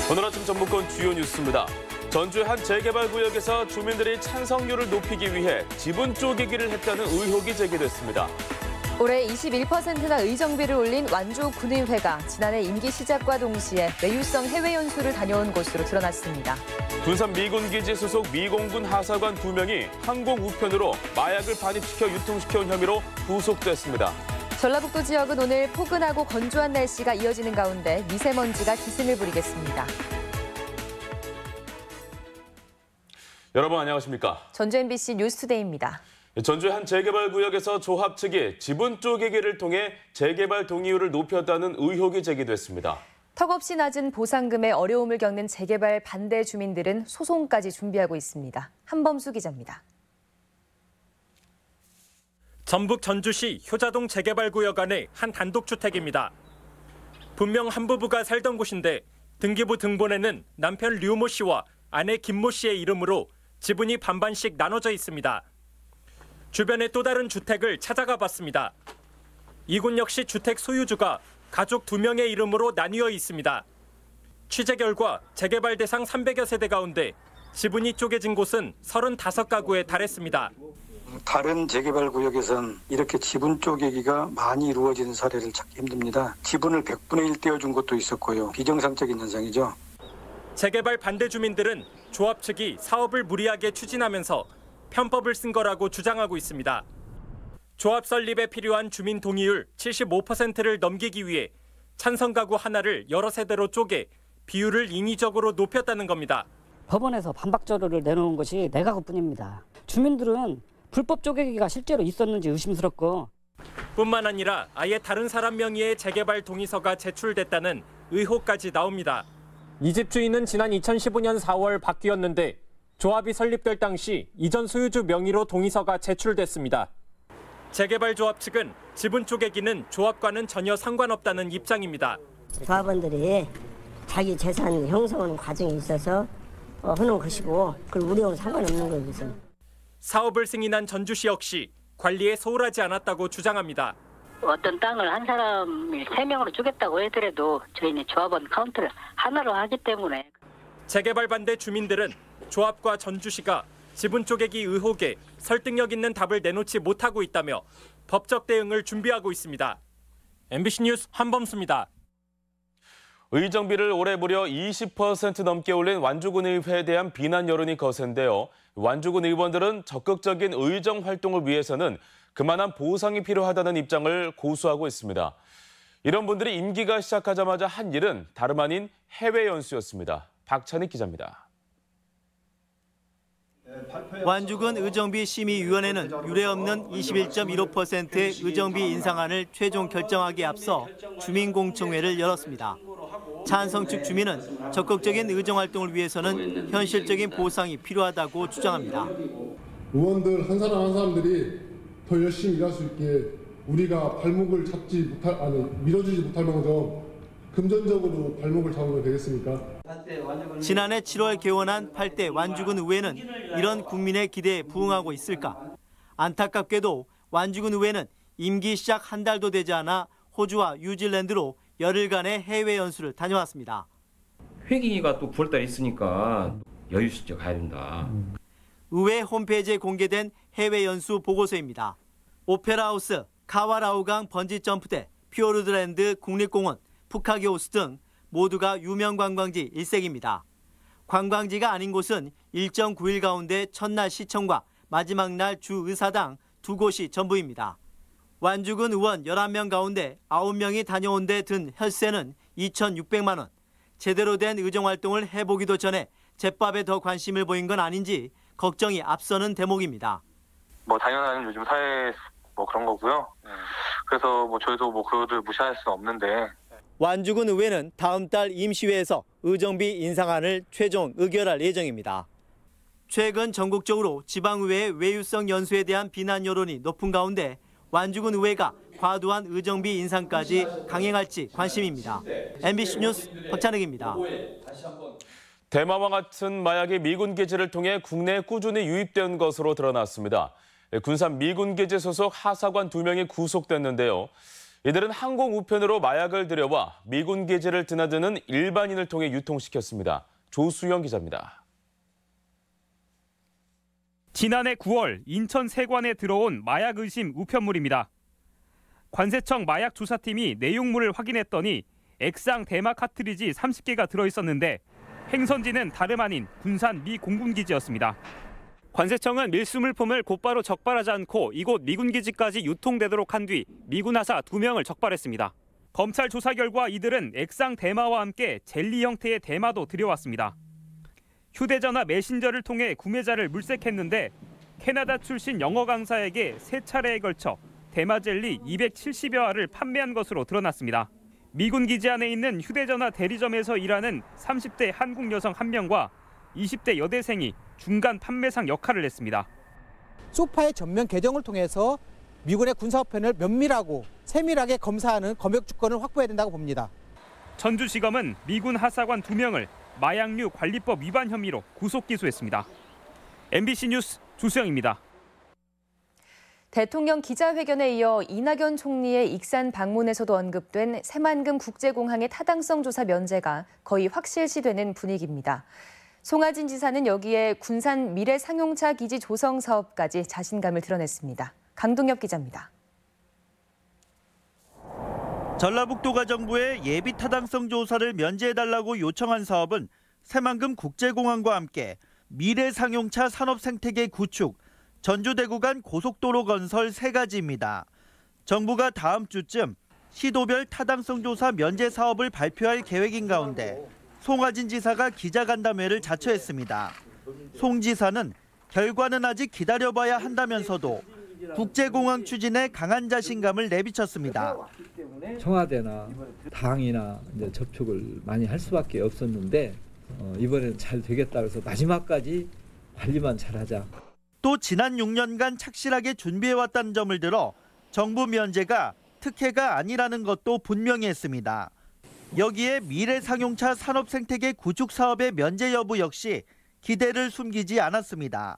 오늘 아침 전북권 주요 뉴스입니다. 전주의 한 재개발 구역에서 주민들이 찬성률을 높이기 위해 지분 쪼개기를 했다는 의혹이 제기됐습니다. 올해 21%나 의정비를 올린 완주군의회가 지난해 임기 시작과 동시에 외유성 해외 연수를 다녀온 것으로 드러났습니다. 군산 미군기지 소속 미공군 하사관 2명이 항공 우편으로 마약을 반입시켜 유통시켜온 혐의로 구속됐습니다. 전라북도 지역은 오늘 포근하고 건조한 날씨가 이어지는 가운데 미세먼지가 기승을 부리겠습니다. 여러분 안녕하십니까? 전주 MBC 뉴스투데이입니다. 전주의 한 재개발 구역에서 조합 측이 지분 쪼개기를 통해 재개발 동의율을 높였다는 의혹이 제기됐습니다. 턱없이 낮은 보상금에 어려움을 겪는 재개발 반대 주민들은 소송까지 준비하고 있습니다. 한범수 기자입니다. 전북 전주시 효자동 재개발구역 안의 한 단독주택입니다. 분명 한 부부가 살던 곳인데 등기부 등본에는 남편 류모 씨와 아내 김모 씨의 이름으로 지분이 반반씩 나눠져 있습니다. 주변의 또 다른 주택을 찾아가 봤습니다. 이곳 역시 주택 소유주가 가족 2명의 이름으로 나뉘어 있습니다. 취재 결과 재개발 대상 300여 세대 가운데 지분이 쪼개진 곳은 35가구에 달했습니다. 다른 재개발 구역에선 이렇게 지분 쪼개기가 많이 이루어지는 사례를 찾기 힘듭니다. 지분을 100분의 1 떼어준 것도 있었고요. 비정상적인 현상이죠. 재개발 반대 주민들은 조합 측이 사업을 무리하게 추진하면서 편법을 쓴 거라고 주장하고 있습니다. 조합 설립에 필요한 주민 동의율 75%를 넘기기 위해 찬성 가구 하나를 여러 세대로 쪼개 비율을 인위적으로 높였다는 겁니다. 법원에서 반박 자료를 내놓은 것이 4가구뿐입니다. 주민들은 불법 쪼개기가 실제로 있었는지 의심스럽고 뿐만 아니라 아예 다른 사람 명의의 재개발 동의서가 제출됐다는 의혹까지 나옵니다. 이 집 주인은 지난 2015년 4월 바뀌었는데 조합이 설립될 당시 이전 소유주 명의로 동의서가 제출됐습니다. 재개발 조합 측은 지분 쪼개기는 조합과는 전혀 상관없다는 입장입니다. 조합원들이 자기 재산 형성하는 과정에 있어서 하는 것이고 그걸 우리하고는 상관없는 거예요. 사업을 승인한 전주시 역시 관리에 소홀하지 않았다고 주장합니다. 어떤 땅을 한 사람이 3명으로 주겠다고 하더라도 저희는 조합원 카운트를 하나로 하기 때문에. 재개발 반대 주민들은 조합과 전주시가 지분 쪼개기 의혹에 설득력 있는 답을 내놓지 못하고 있다며 법적 대응을 준비하고 있습니다. MBC 뉴스 한범수입니다. 의정비를 올해 무려 20% 넘게 올린 완주군의회에 대한 비난 여론이 거센데요. 완주군 의원들은 적극적인 의정 활동을 위해서는 그만한 보상이 필요하다는 입장을 고수하고 있습니다. 이런 분들이 임기가 시작하자마자 한 일은 다름 아닌 해외 연수였습니다. 박찬익 기자입니다. 완주군 의정비 심의위원회는 유례없는 21.15%의 의정비 인상안을 최종 결정하기에 앞서 주민공청회를 열었습니다. 찬성 측 주민은 적극적인 의정활동을 위해서는 현실적인 보상이 필요하다고 주장합니다. 의원들 한 사람 한 사람들이 더 열심히 일할 수 있게 우리가 발목을 밀어주지 못할 망정 금전적으로 발목을 잡으면 되겠습니까? 지난해 7월 개원한 8대 완주군 의회는 이런 국민의 기대에 부응하고 있을까? 안타깝게도 완주군 의회는 임기 시작 한 달도 되지 않아 호주와 뉴질랜드로 열흘간의 해외 연수를 다녀왔습니다. 회기가 또 9월달에 있으니까 여유 있게 가야 된다. 의회 홈페이지에 공개된 해외 연수 보고서입니다. 오페라하우스, 카와라우강 번지점프대, 피오르드랜드 국립공원, 푸카기 호수 등 모두가 유명 관광지 일색입니다. 관광지가 아닌 곳은 일정 9일 가운데 첫날 시청과 마지막 날 주의사당 2곳이 전부입니다. 완주군 의원 11명 가운데 9명이 다녀온 데 든 혈세는 2,600만 원. 제대로 된 의정활동을 해보기도 전에 제밥에 더 관심을 보인 건 아닌지 걱정이 앞서는 대목입니다. 당연한 요즘 사회 그런 거고요. 그래서 저희도 그거를 무시할 수는 없는데. 완주군 의회는 다음 달 임시회에서 의정비 인상안을 최종 의결할 예정입니다. 최근 전국적으로 지방의회의 외유성 연수에 대한 비난 여론이 높은 가운데 완주군 의회가 과도한 의정비 인상까지 강행할지 관심입니다. MBC 뉴스 박찬익입니다. 대마와 같은 마약이 미군 기지를 통해 국내에 꾸준히 유입된 것으로 드러났습니다. 군산 미군 기지 소속 하사관 2명이 구속됐는데요. 이들은 항공 우편으로 마약을 들여와 미군 기지를 드나드는 일반인을 통해 유통시켰습니다. 조수영 기자입니다. 지난해 9월 인천 세관에 들어온 마약 의심 우편물입니다. 관세청 마약 조사팀이 내용물을 확인했더니 액상 대마 카트리지 30개가 들어있었는데 행선지는 다름 아닌 군산 미 공군기지였습니다. 관세청은 밀수물품을 곧바로 적발하지 않고 이곳 미군기지까지 유통되도록 한 뒤 미군 하사 2명을 적발했습니다. 검찰 조사 결과 이들은 액상 대마와 함께 젤리 형태의 대마도 들여왔습니다. 휴대전화 메신저를 통해 구매자를 물색했는데 캐나다 출신 영어 강사에게 3차례에 걸쳐 대마 젤리 270여 알을 판매한 것으로 드러났습니다. 미군 기지 안에 있는 휴대전화 대리점에서 일하는 30대 한국 여성 1명과 20대 여대생이 중간 판매상 역할을 했습니다. 소파의 전면 개정을 통해서 미군의 군사우편을 면밀하고 세밀하게 검사하는 검역 주권을 확보해야 된다고 봅니다. 전주지검은 미군 하사관 2명을 마약류 관리법 위반 혐의로 구속 기소했습니다. MBC 뉴스 조수영입니다. 대통령 기자회견에 이어 이낙연 총리의 익산 방문에서도 언급된 새만금 국제공항의 타당성 조사 면제가 거의 확실시되는 분위기입니다. 송하진 지사는 여기에 군산 미래상용차 기지 조성 사업까지 자신감을 드러냈습니다. 강동엽 기자입니다. 전라북도가 정부에 예비 타당성 조사를 면제해달라고 요청한 사업은 새만금 국제공항과 함께 미래상용차 산업생태계 구축, 전주대구 간 고속도로 건설 3가지입니다. 정부가 다음 주쯤 시도별 타당성 조사 면제 사업을 발표할 계획인 가운데 송하진 지사가 기자간담회를 자처했습니다. 송 지사는 결과는 아직 기다려봐야 한다면서도 국제공항 추진에 강한 자신감을 내비쳤습니다. 청와대나 당이나 이제 접촉을 많이 할 수밖에 없었는데 이번에는 잘 되겠다 그래서 마지막까지 관리만 잘하자. 또 지난 6년간 착실하게 준비해왔다는 점을 들어 정부 면제가 특혜가 아니라는 것도 분명히 했습니다. 여기에 미래상용차 산업생태계 구축 사업의 면제 여부 역시 기대를 숨기지 않았습니다.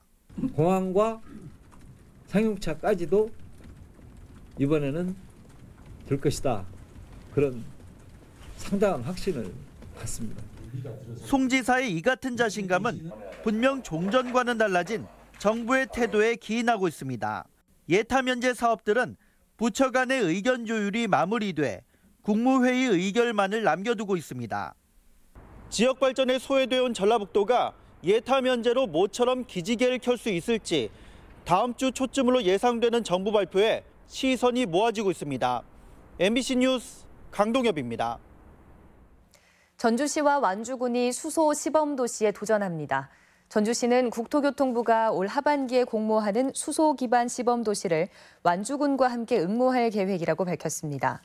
공항과 상용차까지도 이번에는 될 것이다. 그런 상당한 확신을 갖습니다. 송 지사의 이 같은 자신감은 분명 종전과는 달라진 정부의 태도에 기인하고 있습니다. 예타 면제 사업들은 부처 간의 의견 조율이 마무리돼 국무회의 의결만을 남겨두고 있습니다. 지역 발전에 소외되어 온 전라북도가 예타 면제로 모처럼 기지개를 켤 수 있을지 다음 주 초쯤으로 예상되는 정부 발표에 시선이 모아지고 있습니다. MBC 뉴스 강동엽입니다. 전주시와 완주군이 수소 시범 도시에 도전합니다. 전주시는 국토교통부가 올 하반기에 공모하는 수소 기반 시범 도시를 완주군과 함께 응모할 계획이라고 밝혔습니다.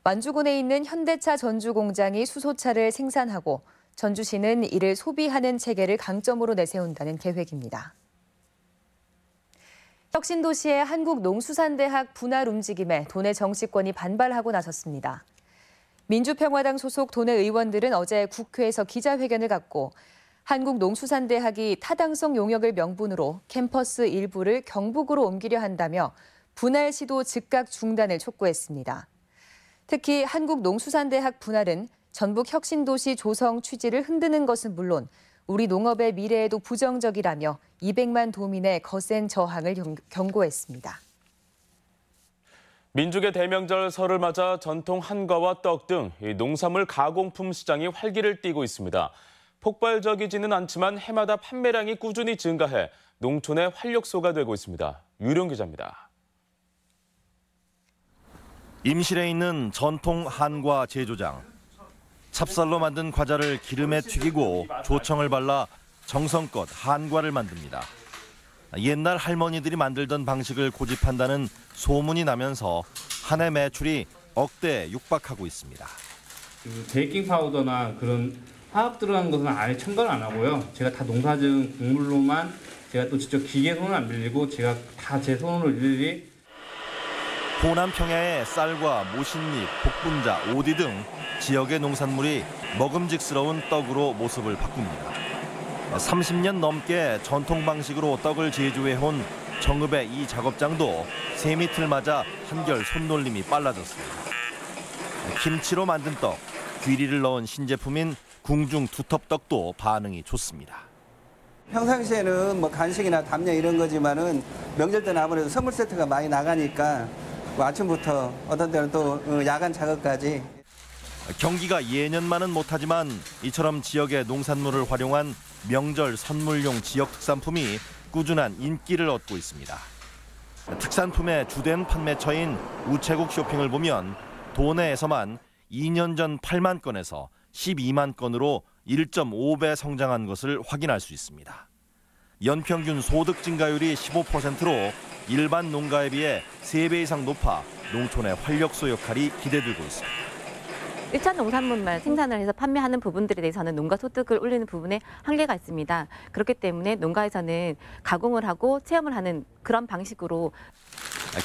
완주군에 있는 현대차 전주 공장이 수소차를 생산하고 전주시는 이를 소비하는 체계를 강점으로 내세운다는 계획입니다. 혁신도시의 한국농수산대학 분할 움직임에 도내 정치권이 반발하고 나섰습니다. 민주평화당 소속 도내 의원들은 어제 국회에서 기자회견을 갖고 한국농수산대학이 타당성 용역을 명분으로 캠퍼스 일부를 경북으로 옮기려 한다며 분할 시도 즉각 중단을 촉구했습니다. 특히 한국농수산대학 분할은 전북 혁신도시 조성 취지를 흔드는 것은 물론 우리 농업의 미래에도 부정적이라며 200만 도민의 거센 저항을 경고했습니다. 민족의 대명절 설을 맞아 전통 한과와 떡 등 농산물 가공품 시장이 활기를 띠고 있습니다. 폭발적이지는 않지만 해마다 판매량이 꾸준히 증가해 농촌의 활력소가 되고 있습니다. 유령 기자입니다. 임실에 있는 전통 한과 제조장. 찹쌀로 만든 과자를 기름에 튀기고 조청을 발라 정성껏 한과를 만듭니다. 옛날 할머니들이 만들던 방식을 고집한다는 소문이 나면서 한 해 매출이 억대에 육박하고 있습니다. 베이킹 파우더나 그런 화학 들어간 것은 아예 첨가를 안 하고요. 제가 다 농사지은 곡물로만 제가 또 직접 기계 손을 안 빌리고 제가 다 제 손으로 일일이 호남 평야의 쌀과 모신잎, 복분자, 오디 등 지역의 농산물이 먹음직스러운 떡으로 모습을 바꿉니다. 30년 넘게 전통 방식으로 떡을 제조해온 정읍의 이 작업장도 세미틀 맞아 한결 손놀림이 빨라졌습니다. 김치로 만든 떡, 귀리를 넣은 신제품인 궁중 두텁떡도 반응이 좋습니다. 평상시에는 뭐 간식이나 담요 이런 거지만은 명절 때는 아무래도 선물 세트가 많이 나가니까 뭐 아침부터 어떤 때는 또 야간 작업까지. 경기가 예년만은 못하지만 이처럼 지역의 농산물을 활용한 명절 선물용 지역 특산품이 꾸준한 인기를 얻고 있습니다. 특산품의 주된 판매처인 우체국 쇼핑을 보면 도내에서만 2년 전 8만 건에서 12만 건으로 1.5배 성장한 것을 확인할 수 있습니다. 연평균 소득 증가율이 15%로 일반 농가에 비해 3배 이상 높아 농촌의 활력소 역할이 기대되고 있습니다. 1차 농산물만 생산을 해서 판매하는 부분들에 대해서는 농가 소득을 올리는 부분에 한계가 있습니다. 그렇기 때문에 농가에서는 가공을 하고 체험을 하는 그런 방식으로.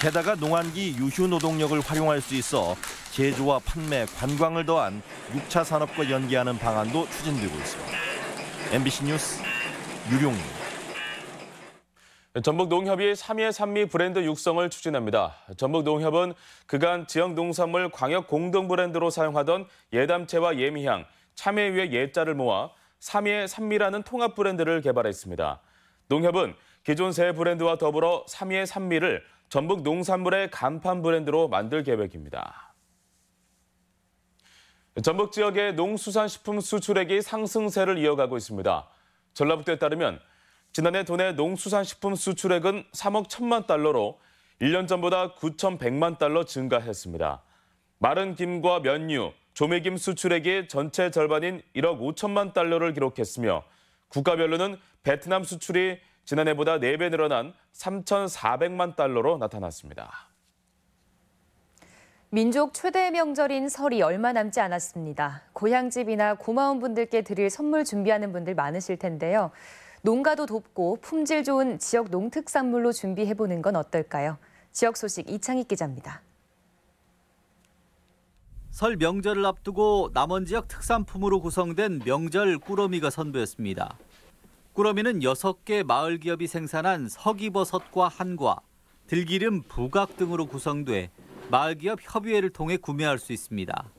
게다가 농한기 유휴 노동력을 활용할 수 있어 제조와 판매, 관광을 더한 6차 산업과 연계하는 방안도 추진되고 있습니다. MBC 뉴스 유룡입니다. 전북농협이 3예 산미 브랜드 육성을 추진합니다. 전북농협은 그간 지역 농산물 광역 공동 브랜드로 사용하던 예담채와 예미향, 참외 위에 예자를 모아 3예 산미라는 통합 브랜드를 개발했습니다. 농협은 기존 세 브랜드와 더불어 3예 산미를 전북 농산물의 간판 브랜드로 만들 계획입니다. 전북 지역의 농수산식품 수출액이 상승세를 이어가고 있습니다. 전라북도에 따르면 지난해 도내 농수산식품 수출액은 3억 1천만 달러로 1년 전보다 9,100만 달러 증가했습니다. 마른 김과 면류, 조미김 수출액이 전체 절반인 1억 5천만 달러를 기록했으며 국가별로는 베트남 수출이 지난해보다 4배 늘어난 3,400만 달러로 나타났습니다. 민족 최대 명절인 설이 얼마 남지 않았습니다. 고향집이나 고마운 분들께 드릴 선물 준비하는 분들 많으실 텐데요. 농가도 돕고 품질 좋은 지역 농특산물로 준비해보는 건 어떨까요? 지역 소식 이창익 기자입니다. 설 명절을 앞두고 남원 지역 특산품으로 구성된 명절 꾸러미가 선보였습니다. 꾸러미는 6개 마을 기업이 생산한 서기버섯과 한과, 들기름, 부각 등으로 구성돼 마을 기업 협의회를 통해 구매할 수 있습니다.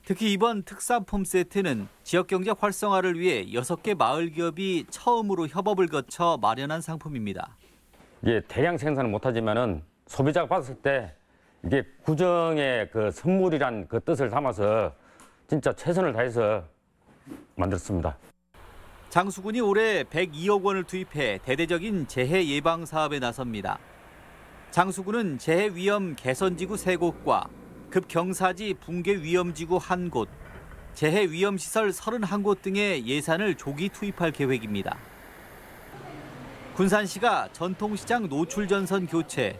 특히 이번 특산품 세트는 지역 경제 활성화를 위해 6개 마을 기업이 처음으로 협업을 거쳐 마련한 상품입니다. 이게 대량 생산은 못하지만은 소비자가 받았을 때 이게 구정의 그 선물이란 그 뜻을 담아서 진짜 최선을 다해서 만들었습니다. 장수군이 올해 102억 원을 투입해 대대적인 재해 예방 사업에 나섭니다. 장수군은 재해 위험 개선지구 3곳과 급경사지 붕괴 위험지구 1곳, 재해 위험시설 31곳 등의 예산을 조기 투입할 계획입니다. 군산시가 전통시장 노출전선 교체,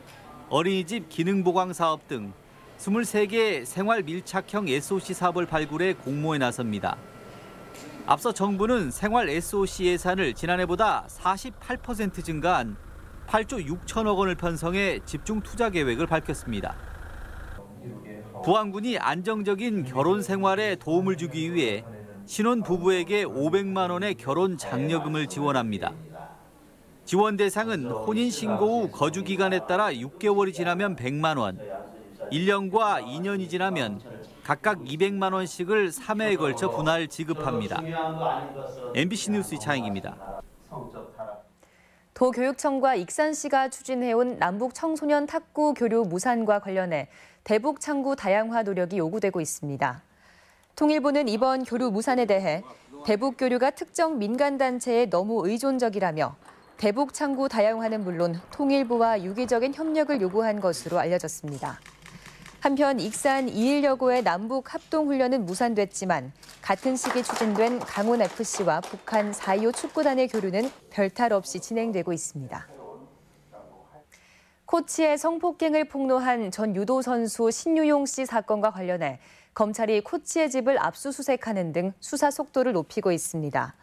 어린이집 기능보강 사업 등 23개 생활 밀착형 SOC 사업을 발굴해 공모에 나섭니다. 앞서 정부는 생활 SOC 예산을 지난해보다 48% 증가한 8조 6천억 원을 편성해 집중 투자 계획을 밝혔습니다. 부안군이 안정적인 결혼 생활에 도움을 주기 위해 신혼 부부에게 500만 원의 결혼 장려금을 지원합니다. 지원 대상은 혼인신고 후 거주 기간에 따라 6개월이 지나면 100만 원, 1년과 2년이 지나면 각각 200만 원씩을 3회에 걸쳐 분할 지급합니다. MBC 뉴스 이창익입니다. 도교육청과 익산시가 추진해온 남북 청소년 탁구 교류 무산과 관련해 대북 창구 다양화 노력이 요구되고 있습니다. 통일부는 이번 교류 무산에 대해 대북 교류가 특정 민간단체에 너무 의존적이라며 대북 창구 다양화는 물론 통일부와 유기적인 협력을 요구한 것으로 알려졌습니다. 한편 익산 2.1여고의 남북 합동훈련은 무산됐지만 같은 시기 추진된 강원FC와 북한 4.25 축구단의 교류는 별탈 없이 진행되고 있습니다. 코치의 성폭행을 폭로한 전 유도 선수 신유용 씨 사건과 관련해 검찰이 코치의 집을 압수수색하는 등 수사 속도를 높이고 있습니다.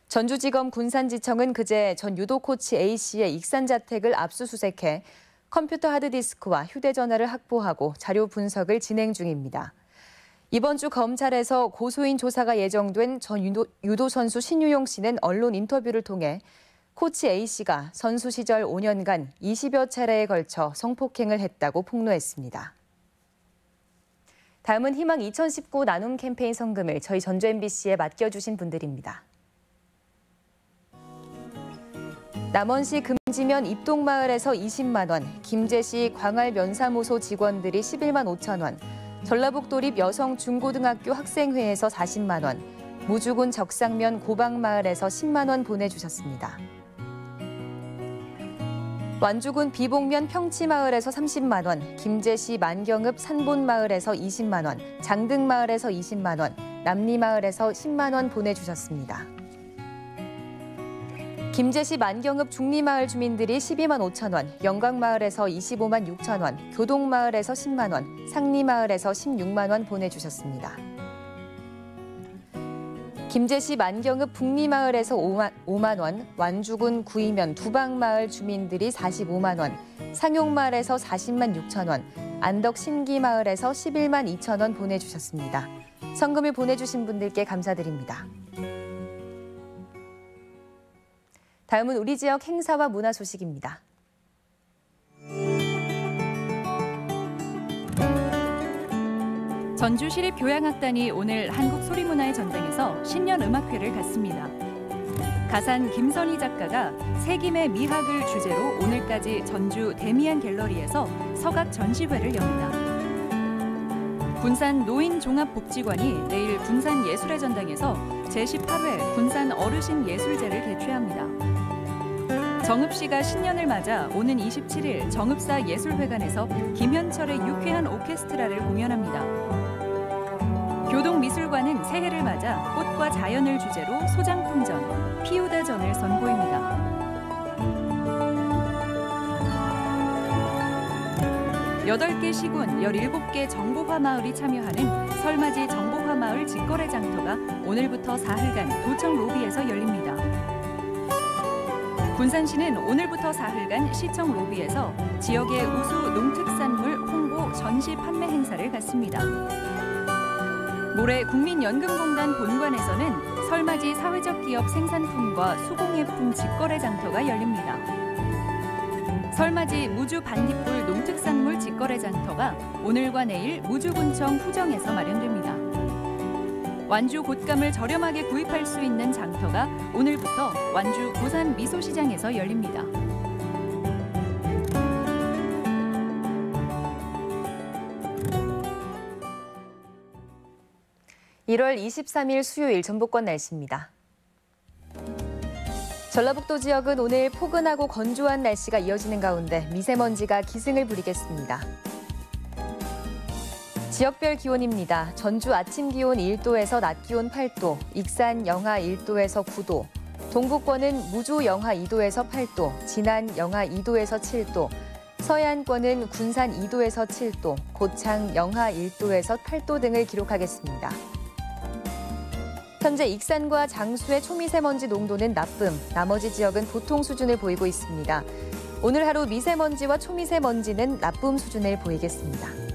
전주지검 군산지청은 그제 전 유도 코치 A씨의 익산 자택을 압수수색해 컴퓨터 하드디스크와 휴대전화를 확보하고 자료 분석을 진행 중입니다. 이번 주 검찰에서 고소인 조사가 예정된 전 유도 선수 신유용 씨는 언론 인터뷰를 통해 코치 A씨가 선수 시절 5년간 20여 차례에 걸쳐 성폭행을 했다고 폭로했습니다. 다음은 희망 2019 나눔 캠페인 성금을 저희 전주 MBC에 맡겨주신 분들입니다. 남원시 금지면 입동마을에서 20만 원, 김제시 광활 면사무소 직원들이 11만 5천 원, 전라북도립 여성중고등학교 학생회에서 40만 원, 무주군 적상면 고방마을에서 10만 원 보내주셨습니다. 완주군 비봉면 평치마을에서 30만 원, 김제시 만경읍 산본마을에서 20만 원, 장등마을에서 20만 원, 남리마을에서 10만 원 보내주셨습니다. 김제시 만경읍 중리마을 주민들이 12만 5천 원, 영광마을에서 25만 6천 원, 교동마을에서 10만 원, 상리마을에서 16만 원 보내주셨습니다. 김제시 만경읍 북리마을에서 5만 원, 완주군 구이면 두방마을 주민들이 45만 원, 상용마을에서 40만 6천 원, 안덕 신기마을에서 11만 2천 원 보내주셨습니다. 성금을 보내주신 분들께 감사드립니다. 다음은 우리 지역 행사와 문화 소식입니다. 전주시립교향악단이 오늘 한국소리문화의 전당에서 신년음악회를 갖습니다. 가산 김선희 작가가 세김의 미학을 주제로 오늘까지 전주 데미안 갤러리에서 서각 전시회를 엽니다. 군산 노인종합복지관이 내일 군산예술의 전당에서 제18회 군산 어르신 예술제를 개최합니다. 정읍시가 신년을 맞아 오는 27일 정읍사 예술회관에서 김현철의 유쾌한 오케스트라를 공연합니다. 교동미술관은 새해를 맞아 꽃과 자연을 주제로 소장품전, 피우다전을 선보입니다. 8개 시군 17개 정보화 마을이 참여하는 설맞이 정보화 마을 직거래 장터가 오늘부터 사흘간 도청 로비에서 열립니다. 군산시는 오늘부터 사흘간 시청 로비에서 지역의 우수 농특산물 홍보 전시 판매 행사를 갖습니다. 모레 국민연금공단 본관에서는 설맞이 사회적 기업 생산품과 수공예품 직거래 장터가 열립니다. 설맞이 무주 반딧불 농특산물 직거래 장터가 오늘과 내일 무주군청 후정에서 마련됩니다. 완주 곶감을 저렴하게 구입할 수 있는 장터가 오늘부터 완주 고산 미소시장에서 열립니다. (1월 23일) 수요일 전북권 날씨입니다. 전라북도 지역은 오늘 포근하고 건조한 날씨가 이어지는 가운데 미세먼지가 기승을 부리겠습니다. 지역별 기온입니다. 전주 아침 기온 1도에서 낮 기온 8도, 익산 영하 1도에서 9도, 동북권은 무주 영하 2도에서 8도, 진안 영하 2도에서 7도, 서해안권은 군산 2도에서 7도, 고창 영하 1도에서 8도 등을 기록하겠습니다. 현재 익산과 장수의 초미세먼지 농도는 나쁨, 나머지 지역은 보통 수준을 보이고 있습니다. 오늘 하루 미세먼지와 초미세먼지는 나쁨 수준을 보이겠습니다.